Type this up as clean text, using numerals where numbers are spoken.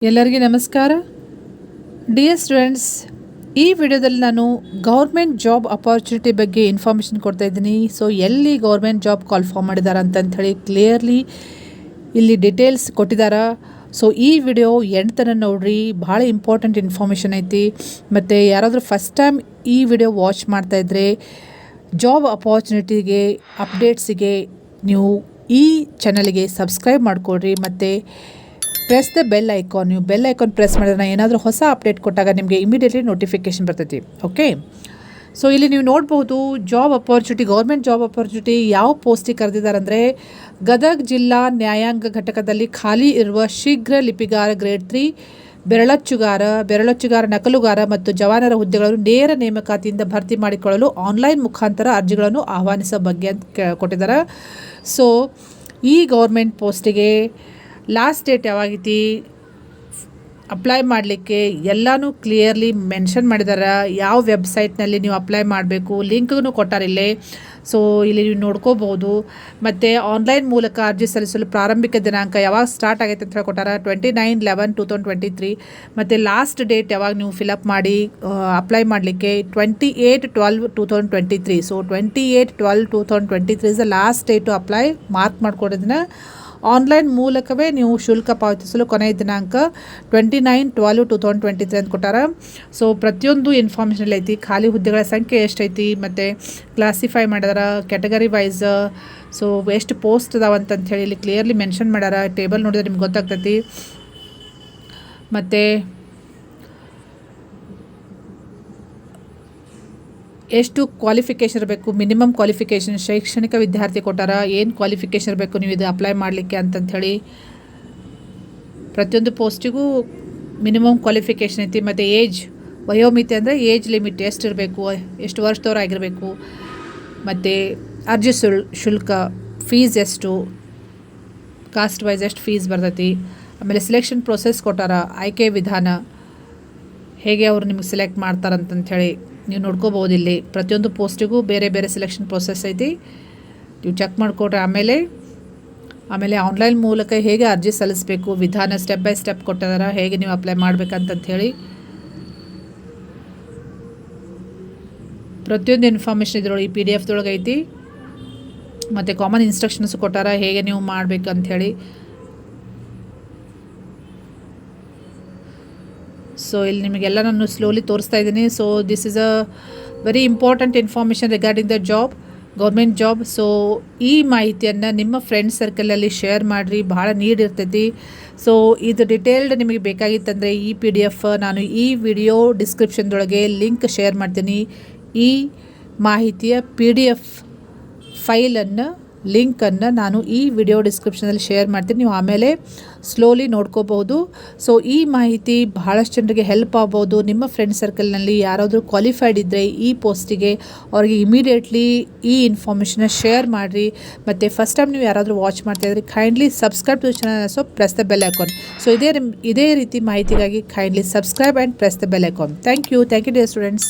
ಎಲ್ಲರಿಗೂ ನಮಸ್ಕಾರ dear students. ಈ ವಿಡಿಯೋದಲ್ಲಿ ನಾನು ಗೌರ್ಮೆಂಟ್ ಜಾಬ್ ಅಪಾರ್ಚುನಿಟಿ ಬಗ್ಗೆ ಇನ್ಫಾರ್ಮೇಷನ್ ಕೊಡ್ತಾ ಇದ್ದೀನಿ. ಸೊ ಎಲ್ಲಿ ಗೌರ್ಮೆಂಟ್ ಜಾಬ್ ಕಾಲ್ ಫಾರ್ಮ್ ಮಾಡಿದ್ದಾರೆ ಅಂತಂಥೇಳಿ ಕ್ಲಿಯರ್ಲಿ ಇಲ್ಲಿ ಡೀಟೇಲ್ಸ್ ಕೊಟ್ಟಿದ್ದಾರೆ. ಸೊ ಈ ವಿಡಿಯೋ ಎಂಡ್ ತನಕ ನೋಡ್ರಿ, ಭಾಳ ಇಂಪಾರ್ಟೆಂಟ್ ಇನ್ಫಾರ್ಮೇಷನ್ ಐತಿ. ಮತ್ತು ಯಾರಾದರೂ ಫಸ್ಟ್ ಟೈಮ್ ಈ ವಿಡಿಯೋ ವಾಚ್ ಮಾಡ್ತಾಯಿದ್ರೆ ಜಾಬ್ ಅಪಾರ್ಚುನಿಟಿಗೆ ಅಪ್ಡೇಟ್ಸಿಗೆ ನೀವು ಈ ಚಾನಲ್ಗೆ ಸಬ್ಸ್ಕ್ರೈಬ್ ಮಾಡಿಕೊಡ್ರಿ. ಮತ್ತು ಪ್ರೆಸ್ ದ ಬೆಲ್ ಐಕಾನ್. ನೀವು ಬೆಲ್ ಐಕಾನ್ ಪ್ರೆಸ್ ಮಾಡಿದ್ರೆ ನಾನು ಏನಾದರೂ ಹೊಸ ಅಪ್ಡೇಟ್ ಕೊಟ್ಟಾಗ ನಿಮಗೆ ಇಮಿಡಿಯೇಟ್ಲಿ ನೋಟಿಫಿಕೇಷನ್ ಬರ್ತೈತಿ. ಓಕೆ, ಸೊ ಇಲ್ಲಿ ನೀವು ನೋಡ್ಬೋದು job opportunity, government job opportunity ಯಾವ ಪೋಸ್ಟಿಗೆ ಕರೆದಿದ್ದಾರೆ ಅಂದರೆ ಗದಗ ಜಿಲ್ಲಾ ನ್ಯಾಯಾಂಗ ಘಟಕದಲ್ಲಿ ಖಾಲಿ ಇರುವ ಶೀಘ್ರ ಲಿಪಿಗಾರ ಗ್ರೇಡ್ 3 ಬೆರಳಚ್ಚುಗಾರ ನಕಲುಗಾರ ಮತ್ತು ಜವಾನರ ಹುದ್ದೆಗಳನ್ನು ನೇರ ನೇಮಕಾತಿಯಿಂದ ಭರ್ತಿ ಮಾಡಿಕೊಳ್ಳಲು ಆನ್ಲೈನ್ ಮುಖಾಂತರ ಅರ್ಜಿಗಳನ್ನು ಆಹ್ವಾನಿಸೋ ಬಗ್ಗೆ ಅಂತ ಕೊಟ್ಟಿದ್ದಾರೆ. ಸೊ ಈ ಗೌರ್ಮೆಂಟ್ ಪೋಸ್ಟಿಗೆ ಲಾಸ್ಟ್ ಡೇಟ್ ಯಾವಾಗೈತಿ ಅಪ್ಲೈ ಮಾಡಲಿಕ್ಕೆ ಎಲ್ಲನೂ ಕ್ಲಿಯರ್ಲಿ ಮೆನ್ಷನ್ ಮಾಡಿದ್ದಾರೆ. ಯಾವ ವೆಬ್ಸೈಟ್ನಲ್ಲಿ ನೀವು ಅಪ್ಲೈ ಮಾಡಬೇಕು ಲಿಂಕ್ಗೂ ಕೊಟ್ಟಾರಿಲ್ಲೇ. ಸೊ ಇಲ್ಲಿ ನೀವು ನೋಡ್ಕೋಬೋದು. ಮತ್ತು ಆನ್ಲೈನ್ ಮೂಲಕ ಅರ್ಜಿ ಸಲ್ಲಿಸಲು ಪ್ರಾರಂಭಿಕ ದಿನಾಂಕ ಯಾವಾಗ ಸ್ಟಾರ್ಟ್ ಆಗೈತೆ ಅಂತ ಹೇಳಿ ಕೊಟ್ಟಾರ, 29/11/2023. ಮತ್ತು ಲಾಸ್ಟ್ ಡೇಟ್ ಯಾವಾಗ ನೀವು ಫಿಲಪ್ ಮಾಡಿ ಅಪ್ಲೈ ಮಾಡಲಿಕ್ಕೆ 28/12/2023. So 28/12/2023 is the last date to apply. Mark ಮಾಡ್ಕೊಡೋದನ್ನ ಆನ್ಲೈನ್ ಮೂಲಕವೇ ನೀವು ಶುಲ್ಕ ಪಾವತಿಸಲು ಕೊನೆಯ ದಿನಾಂಕ 29/12/2023 ಅಂತ ಕೊಟ್ಟಾರ. ಸೊ ಪ್ರತಿಯೊಂದು ಇನ್ಫಾರ್ಮೇಷನ್ ಐತಿ. ಖಾಲಿ ಹುದ್ದೆಗಳ ಸಂಖ್ಯೆ ಎಷ್ಟೈತಿ, ಮತ್ತು ಕ್ಲಾಸಿಫೈ ಮಾಡ್ಯಾರ ಕ್ಯಾಟಗರಿ ವೈಸ್. ಸೊ ಎಷ್ಟು ಪೋಸ್ಟ್ ಅದಾವಂತ ಹೇಳಿ ಇಲ್ಲಿ ಕ್ಲಿಯರ್ಲಿ ಮೆನ್ಷನ್ ಮಾಡ್ಯಾರ. ಟೇಬಲ್ ನೋಡಿದ್ರೆ ನಿಮ್ಗೆ ಗೊತ್ತಾಗ್ತೈತಿ. ಮತ್ತು ಎಷ್ಟು ಕ್ವಾಲಿಫಿಕೇಷನ್ ಇರಬೇಕು, ಮಿನಿಮಮ್ ಕ್ವಾಲಿಫಿಕೇಷನ್, ಶೈಕ್ಷಣಿಕ ವಿದ್ಯಾರ್ಥಿ ಕೊಟ್ಟಾರ, ಏನು ಕ್ವಾಲಿಫಿಕೇಷನ್ ಇರಬೇಕು ನೀವು ಇದು ಅಪ್ಲೈ ಮಾಡಲಿಕ್ಕೆ ಅಂತಂಥೇಳಿ. ಪ್ರತಿಯೊಂದು ಪೋಸ್ಟಿಗೂ ಮಿನಿಮಮ್ ಕ್ವಾಲಿಫಿಕೇಷನ್ ಐತಿ. ಮತ್ತು ವಯೋಮಿತಿ ಅಂದರೆ ಏಜ್ ಲಿಮಿಟ್ ಎಷ್ಟು ಇರಬೇಕು, ಎಷ್ಟು ವರ್ಷದವ್ರು ಆಗಿರಬೇಕು. ಮತ್ತು ಅರ್ಜಿ ಶುಲ್ಕ, ಫೀಸ್ ಎಷ್ಟು, ಕಾಸ್ಟ್ ವೈಸ್ ಎಷ್ಟು ಫೀಸ್ ಬರ್ತೈತಿ. ಆಮೇಲೆ ಸೆಲೆಕ್ಷನ್ ಪ್ರೊಸೆಸ್ ಕೊಟ್ಟಾರ, ಆಯ್ಕೆ ವಿಧಾನ ಹೇಗೆ ಅವರು ನಿಮಗೆ ಸೆಲೆಕ್ಟ್ ಮಾಡ್ತಾರಂತಂಥೇಳಿ ನೀವು ನೋಡ್ಕೋಬೋದು. ಇಲ್ಲಿ ಪ್ರತಿಯೊಂದು ಪೋಸ್ಟಿಗೂ ಬೇರೆ ಬೇರೆ ಸೆಲೆಕ್ಷನ್ ಪ್ರೊಸೆಸ್ ಐತಿ, ನೀವು ಚೆಕ್ ಮಾಡಿಕೊಡ್ರಿ. ಆಮೇಲೆ ಆನ್ಲೈನ್ ಮೂಲಕ ಹೇಗೆ ಅರ್ಜಿ ಸಲ್ಲಿಸಬೇಕು, ವಿಧಾನ ಸ್ಟೆಪ್ ಬೈ ಸ್ಟೆಪ್ ಕೊಟ್ಟಿದಾರ, ಹೇಗೆ ನೀವು ಅಪ್ಲೈ ಮಾಡಬೇಕಂತಂಥೇಳಿ ಪ್ರತಿಯೊಂದು ಇನ್ಫಾರ್ಮೇಷನ್ ಇದ್ರೊಳಗೆ ಈ PDF ಐತಿ. ಮತ್ತು ಕಾಮನ್ ಇನ್ಸ್ಟ್ರಕ್ಷನ್ಸ್ ಕೊಟ್ಟಾರ, ಹೇಗೆ ನೀವು ಮಾಡಬೇಕಂಥೇಳಿ. ಸೊ ಇಲ್ಲಿ ನಿಮಗೆಲ್ಲ ನಾನು ಸ್ಲೋಲಿ ತೋರಿಸ್ತಾ ಇದ್ದೀನಿ. So this is a very important information regarding the job, government job. So ಈ ಮಾಹಿತಿಯನ್ನು ನಿಮ್ಮ ಫ್ರೆಂಡ್ ಸರ್ಕಲಲ್ಲಿ ಶೇರ್ ಮಾಡಿರಿ, ಭಾಳ ನೀಡ್ ಇರ್ತೈತಿ. ಸೊ ಇದು ಡಿಟೇಲ್ಡ್ ನಿಮಗೆ ಬೇಕಾಗಿತ್ತಂದರೆ ಈ PDF ನಾನು ಈ ವಿಡಿಯೋ ಡಿಸ್ಕ್ರಿಪ್ಷನ್ದೊಳಗೆ ಲಿಂಕ್ ಶೇರ್ ಮಾಡ್ತೀನಿ. ಈ ಮಾಹಿತಿಯ PDF ಫೈಲನ್ನು ಲಿಂಕನ್ನು ನಾನು ಈ ವಿಡಿಯೋ ಡಿಸ್ಕ್ರಿಪ್ಷನಲ್ಲಿ ಶೇರ್ ಮಾಡ್ತೀನಿ, ನೀವು ಆಮೇಲೆ ಸ್ಲೋಲಿ ನೋಡ್ಕೋಬಹುದು. ಸೊ ಈ ಮಾಹಿತಿ ಬಹಳಷ್ಟು ಜನರಿಗೆ ಹೆಲ್ಪ್ ಆಗ್ಬೋದು. ನಿಮ್ಮ ಫ್ರೆಂಡ್ ಸರ್ಕಲ್ನಲ್ಲಿ ಯಾರಾದರೂ ಕ್ವಾಲಿಫೈಡ್ ಇದ್ದರೆ ಈ ಪೋಸ್ಟಿಗೆ ಅವ್ರಿಗೆ ಇಮಿಡಿಯೇಟ್ಲಿ ಈ ಇನ್ಫಾರ್ಮೇಷನ್ನ ಶೇರ್ ಮಾಡಿರಿ. ಮತ್ತು ಫಸ್ಟ್ ಟೈಮ್ ನೀವು ಯಾರಾದರೂ ವಾಚ್ ಮಾಡ್ತಾಯಿದ್ರೆ kindly subscribe to channel. So press the bell icon. So ಇದೇ ರೀತಿ ಮಾಹಿತಿಗಾಗಿ kindly subscribe and press the bell icon. Thank you dear students.